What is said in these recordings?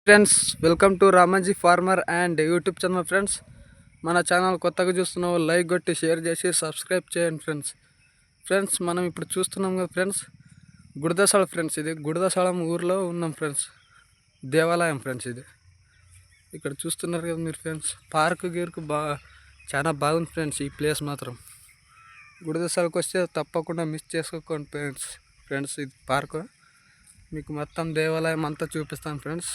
Friends, welcome to Ramaji farmer and YouTube channel. Friends, మన channel కొత్తగా చూస్తున్న వాళ్ళు లైక్ కొట్టి షేర్ చేసి సబ్స్క్రైబ్ చేయండి. ఫ్రెండ్స్ మనం ఇప్పుడు చూస్తున్నాం కదా ఫ్రెండ్స్, గుడదసాల ఫ్రెండ్స్. ఇది గుడదసాలం ఊర్లో ఉన్నాం ఫ్రెండ్స్. దేవాలయం ఫ్రెండ్స్. ఇది ఇక్కడ చూస్తున్నారు కదా మీరు ఫ్రెండ్స్. పార్క్ గీర్కు చాలా బాగుంది ఫ్రెండ్స్. ఈ ప్లేస్ మాత్రం గుడదసాలకు వస్తే తప్పకుండా మిస్ చేసుకోకండి ఫ్రెండ్స్. ఇది పార్క్ మీకు మొత్తం దేవాలయం అంతా చూపిస్తాను ఫ్రెండ్స్.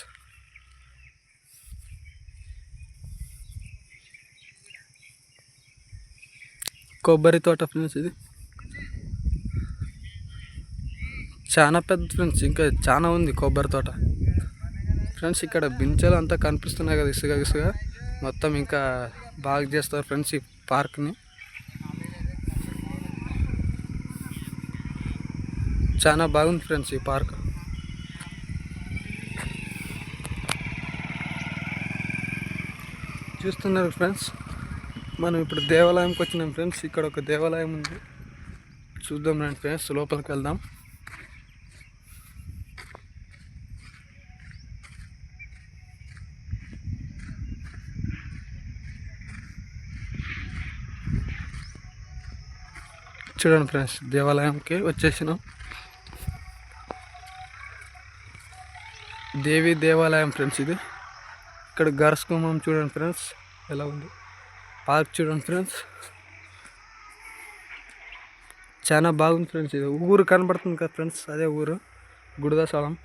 కొబ్బరి తోట ఫ్రెండ్స్. ఇది చాలా పెద్ద ఫ్రెండ్స్. ఇంకా చాలా ఉంది కొబ్బరి తోట ఫ్రెండ్స్. ఇక్కడ బించెలు అంతా కనిపిస్తున్నాయి కదా, ఇసుక మొత్తం ఇంకా బాగా చేస్తారు ఫ్రెండ్స్ ఈ పార్క్ని. చాలా బాగుంది ఫ్రెండ్స్ ఈ పార్క్. చూస్తున్నారు ఫ్రెండ్స్, మనం ఇప్పుడు దేవాలయంకి వచ్చినాం ఫ్రెండ్స్. ఇక్కడ ఒక దేవాలయం ఉంది, చూద్దాం రండి ఫ్రెండ్స్. లోపలికి వెళ్దాం. చూడండి ఫ్రెండ్స్, దేవాలయంకి వచ్చేసినాం. దేవి దేవాలయం ఫ్రెండ్స్. ఇది ఇక్కడ గరస్కుమం చూడండి ఫ్రెండ్స్ ఎలా ఉంది. పార్క్ చూడండి ఫ్రెండ్స్, చాలా బాగుంది ఫ్రెండ్స్. ఇది ఊరు కనబడుతుంది కదా ఫ్రెండ్స్, అదే ఊరు గుడదసాలం.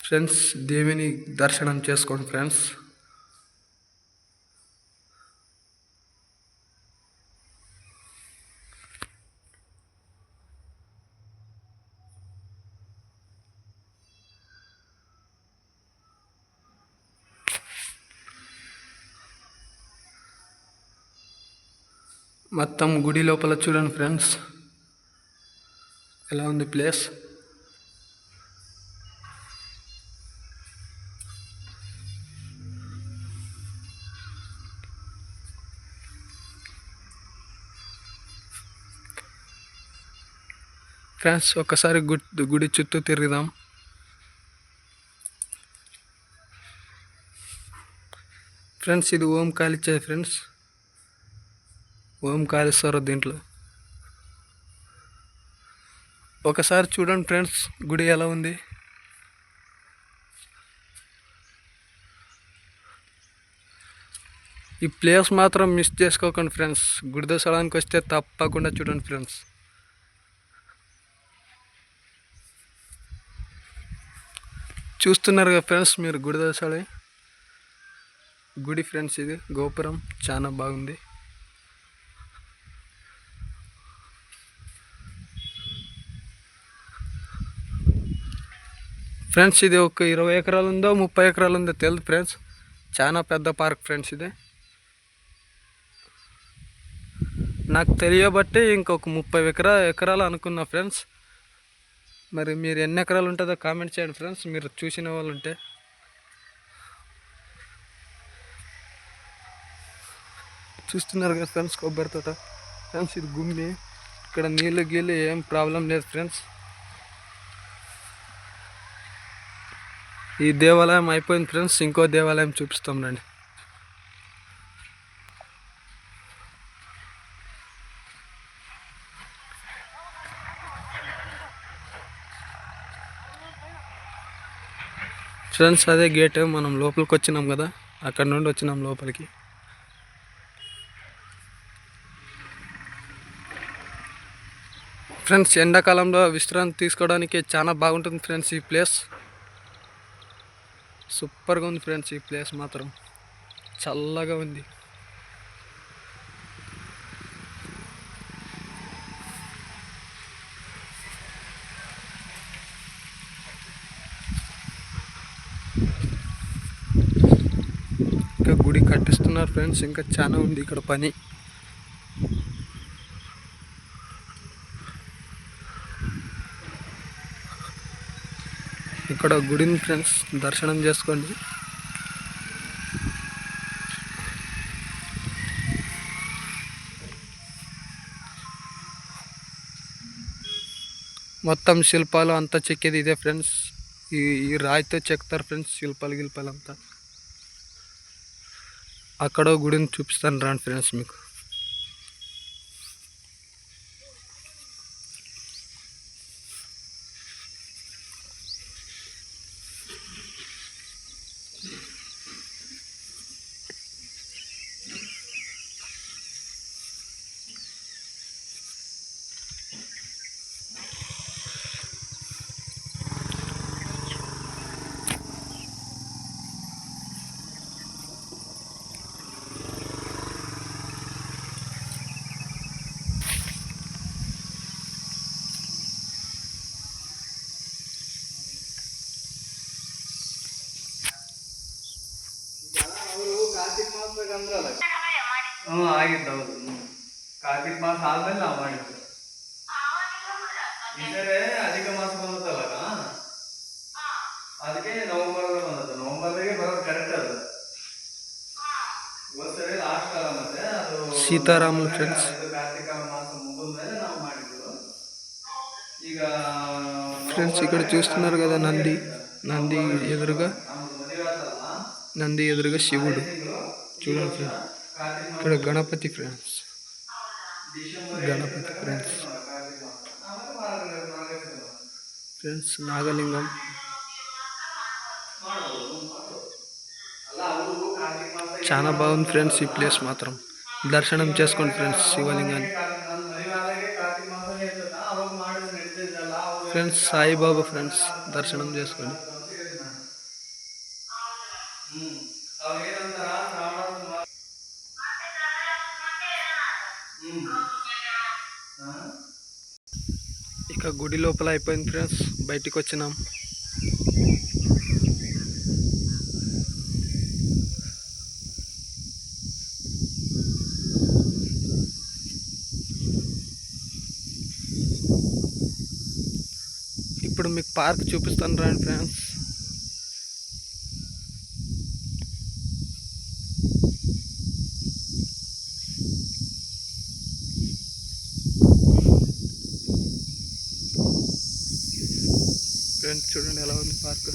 ఫ్రెండ్స్, దేవిని దర్శనం చేసుకోండి ఫ్రెండ్స్. మొత్తం గుడి లోపల చూడండి ఫ్రెండ్స్ ఎలా ఉంది ప్లేస్. ఫ్రెండ్స్, ఒకసారి గుడి చుట్టూ తిరుగుదాం. ఫ్రెండ్స్, ఇది ఓం కాళిచ్చే ఫ్రెండ్స్. ఓం కాళేశ్వర దీంట్లో ఒకసారి చూడండి ఫ్రెండ్స్ గుడి ఎలా ఉంది. ఈ ప్లేస్ మాత్రం మిస్ చేసుకోకండి ఫ్రెండ్స్. గుడిదసలానికి వస్తే తప్పకుండా చూడండి ఫ్రెండ్స్. చూస్తున్నారు కదా ఫ్రెండ్స్ మీరు గుడిదసాల గుడి ఫ్రెండ్స్. ఇది గోపురం చాలా బాగుంది. ఫ్రెండ్స్, ఇది ఒక 20 ఎకరాలు ఉందో 30 ఎకరాలు ఉందో తెలియదు ఫ్రెండ్స్. చాలా పెద్ద పార్క్ ఫ్రెండ్స్. ఇది నాకు తెలియబట్టి ఇంకొక 30 ఎకరాలు అనుకున్నా ఫ్రెండ్స్. మరి మీరు ఎన్ని ఎకరాలు ఉంటుందో కామెంట్ చేయండి ఫ్రెండ్స్, మీరు చూసిన వాళ్ళు ఉంటే. చూస్తున్నారు కదా ఫ్రెండ్స్ కొబ్బరి తోట ఫ్రెండ్స్. ఇది గుమ్మి, ఇక్కడ నీళ్ళు గీళ్ళు ఏం ప్రాబ్లం లేదు ఫ్రెండ్స్. ఈ దేవాలయం అయిపోయింది ఫ్రెండ్స్, ఇంకో దేవాలయం చూపిస్తాం రండి. ఫ్రెండ్స్, అదే గేట్. మనం లోపలికి వచ్చినాం కదా, అక్కడ నుండి వచ్చినాం లోపలికి. ఫ్రెండ్స్, ఎండాకాలంలో విశ్రాంతి తీసుకోవడానికి చాలా బాగుంటుంది ఫ్రెండ్స్ ఈ ప్లేస్. సూపర్గా ఉంది ఫ్రెండ్స్ ఈ ప్లేస్ మాత్రం, చల్లగా ఉంది. ఇంకా గుడి కట్టిస్తున్నారు ఫ్రెండ్స్, ఇంకా చాలా ఉంది ఇక్కడ పని. ఇక్కడ గుడిని ఫ్రెండ్స్ దర్శనం చేసుకోండి. మొత్తం శిల్పాలు అంతా చెక్కేది ఇదే ఫ్రెండ్స్. ఈ రాయితో చెక్తారు ఫ్రెండ్స్ శిల్పాలు అంతా. అక్కడ గుడిని చూపిస్తాను రండి ఫ్రెండ్స్ మీకు. ಆಗಿದ್ದವು ಕಾರ್ತಿಕ್ ಮಾಸ ಆದ್ಮೇಲೆ ನಾವು ಮಾಡಿದ್ದು. ಈ ಸರಿ ಅಧಿಕ ಮಾಸ ಬಂದತ್ತಲ್ಲ, ಅದಕ್ಕೆ ನವೆಂಬರ್ ಬಂದದ್ದು. ನವೆಂಬರ್ಗೆ ಬರೋದು ಕರೆಕ್ಟ್. ಅದು ಒಂದ್ಸರಿ ಲಾಸ್ಟ್ ಕಾಲ ಮತ್ತೆ ಅದು సీతారాములు ఫ్రెండ్స్. ಕಾರ್ತಿಕ ಮಾಸ ಮುಗಿದ ಮೇಲೆ ನಾವು ಮಾಡಿದ್ದು. ಈಗ ఫ్రెండ్స్ ఇక్కడ చూస్తున్నారు కదా నంది ఎదురుగా, నంది ఎదురుగా శివుడు చూడండి ఫ్రెండ్స్. ఇక్కడ గణపతి ఫ్రెండ్స్, ఫ్రెండ్స్ నాగలింగం. చాలా బాగుంది ఫ్రెండ్స్ ఈ ప్లేస్ మాత్రం. దర్శనం చేసుకోండి ఫ్రెండ్స్ శివలింగాన్ని. ఫ్రెండ్స్ సాయిబాబా ఫ్రెండ్స్ దర్శనం చేసుకోండి. ఇక గుడి లోపల అయిపోయింది ఫ్రెండ్స్, బయటికి వచ్చినాం. ఇప్పుడు మీకు పార్క్ చూపిస్తాను రండి ఫ్రెండ్స్. ఫ్రెండ్స్ చూడండి ఎలా ఉంది పార్క్.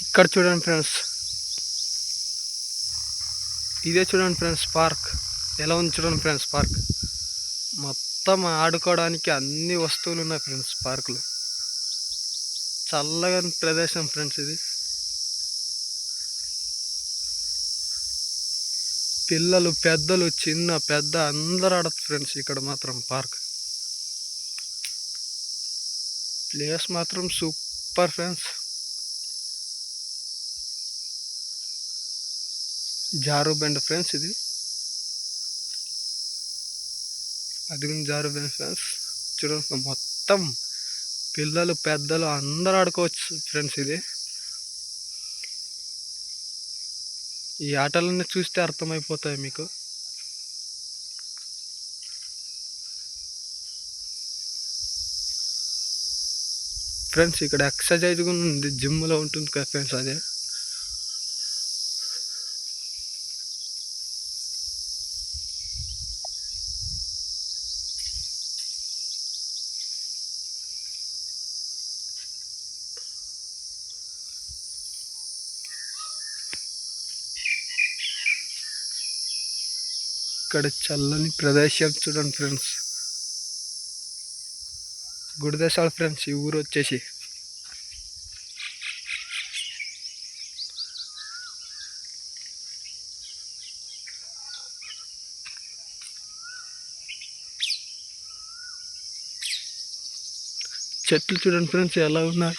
ఇక్కడ చూడండి ఫ్రెండ్స్, ఇదే చూడండి ఫ్రెండ్స్ పార్క్ ఎలా ఉంది చూడండి ఫ్రెండ్స్. పార్క్ మొత్తం ఆడుకోవడానికి అన్ని వస్తువులు ఉన్నాయి ఫ్రెండ్స్. పార్కులో చల్లగా ప్రదేశం ఫ్రెండ్స్ ఇది. పిల్లలు పెద్దలు చిన్న పెద్ద అందరూ ఆడతారు ఫ్రెండ్స్ ఇక్కడ మాత్రం. పార్క్ ప్లేస్ మాత్రం సూపర్ ఫ్రెండ్స్. జారుబండ ఫ్రెండ్స్ ఇది, అది జారుబండ ఫ్రెండ్స్. చూడండి మొత్తం పిల్లలు పెద్దలు అందరూ ఆడుకోవచ్చు ఫ్రెండ్స్. ఇది ఈ ఆటలన్నీ చూస్తే అర్థమైపోతాయి మీకు. ఫ్రెండ్స్ ఇక్కడ ఎక్సర్సైజ్ కూడా ఉంది, జిమ్లో ఉంటుంది కదా ఫ్రెండ్స్. అదే ఇక్కడ చల్లని ప్రదేశం చూడండి ఫ్రెండ్స్. గుడిదేశాలు ఫ్రెండ్స్ ఈ ఊరు వచ్చేసి. చెట్లు చూడండి ఫ్రెండ్స్ ఎలా ఉన్నాయి.